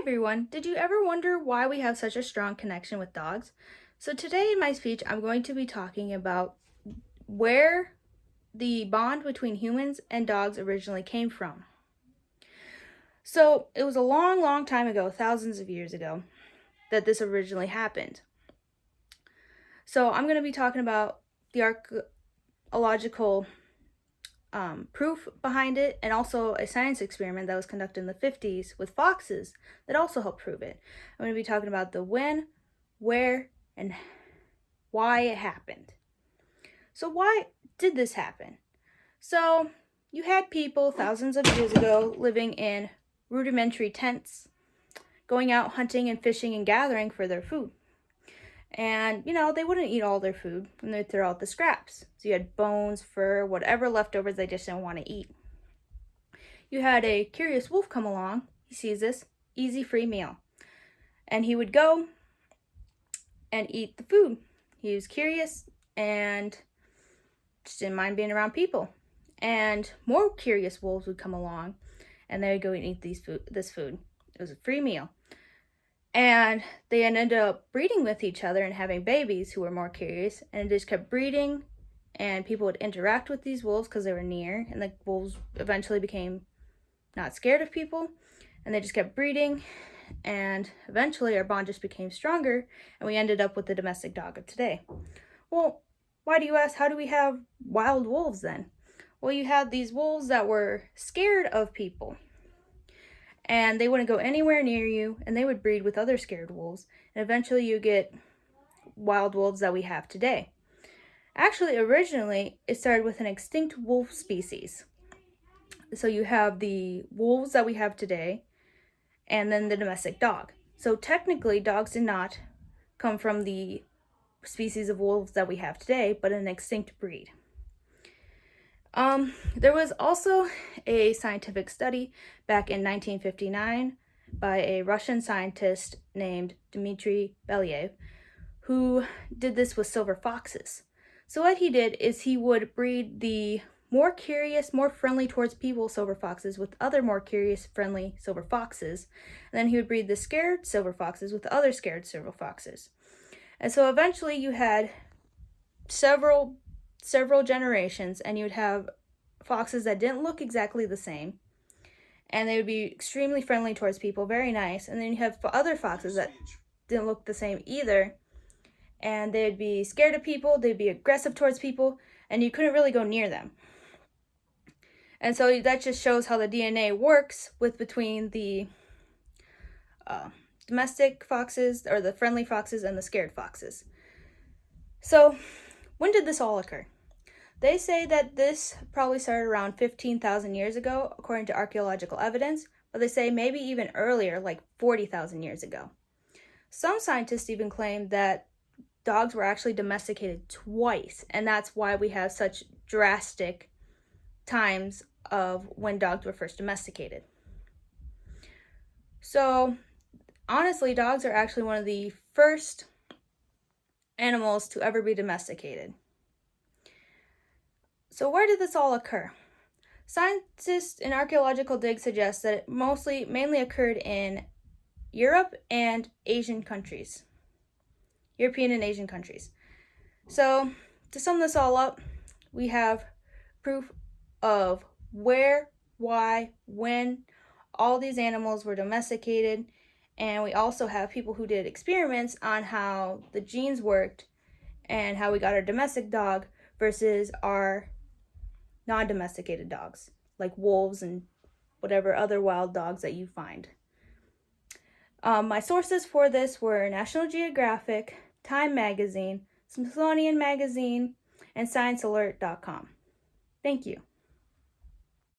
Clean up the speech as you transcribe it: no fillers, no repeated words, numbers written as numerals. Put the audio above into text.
everyone, did you ever wonder why we have such a strong connection with dogs? So today in my speech, I'm going to be talking about where the bond between humans and dogs originally came from. So it was a long, long time ago, thousands of years ago, that this originally happened. So I'm going to be talking about the archaeological proof behind it, and also a science experiment that was conducted in the 50s with foxes that also helped prove it. I'm going to be talking about the when, where, and why it happened. So why did this happen? So you had people thousands of years ago living in rudimentary tents, going out hunting and fishing and gathering for their food. And, they wouldn't eat all their food, and they'd throw out the scraps. So you had bones, fur, whatever leftovers they just didn't want to eat. You had a curious wolf come along. He sees this easy, free meal. And he would go and eat the food. He was curious and just didn't mind being around people. And more curious wolves would come along, and they would go and eat this food. It was a free meal. And they ended up breeding with each other and having babies who were more curious, and it just kept breeding, and people would interact with these wolves because they were near, and the wolves eventually became not scared of people, and they just kept breeding, and eventually our bond just became stronger, and we ended up with the domestic dog of today. Well, why do you ask, how do we have wild wolves then? Well, you had these wolves that were scared of people, and they wouldn't go anywhere near you, and they would breed with other scared wolves, and eventually you get wild wolves that we have today. Actually, originally, it started with an extinct wolf species. So you have the wolves that we have today, and then the domestic dog. So technically, dogs did not come from the species of wolves that we have today, but an extinct breed. There was also a scientific study back in 1959 by a Russian scientist named Dmitry Belyaev, who did this with silver foxes. So what he did is he would breed the more curious, more friendly towards people silver foxes with other more curious, friendly silver foxes. And then he would breed the scared silver foxes with other scared silver foxes. And so eventually you had several generations, and you would have foxes that didn't look exactly the same, and they would be extremely friendly towards people, very nice. And then you have other foxes that didn't look the same either, and they'd be scared of people, they'd be aggressive towards people, and you couldn't really go near them. And so that just shows how the DNA works between the domestic foxes, or the friendly foxes, and the scared foxes. So when did this all occur? They say that this probably started around 15,000 years ago, according to archaeological evidence, but they say maybe even earlier, like 40,000 years ago. Some scientists even claim that dogs were actually domesticated twice, and that's why we have such drastic times of when dogs were first domesticated. So, honestly, dogs are actually one of the first animals to ever be domesticated. So where did this all occur? Scientists in archaeological digs suggest that it mainly occurred in Europe and Asian countries. European and Asian countries. So to sum this all up, we have proof of where, why, when all these animals were domesticated, and we also have people who did experiments on how the genes worked and how we got our domestic dog versus our non-domesticated dogs, like wolves and whatever other wild dogs that you find. My sources for this were National Geographic, Time Magazine, Smithsonian Magazine, and ScienceAlert.com. Thank you.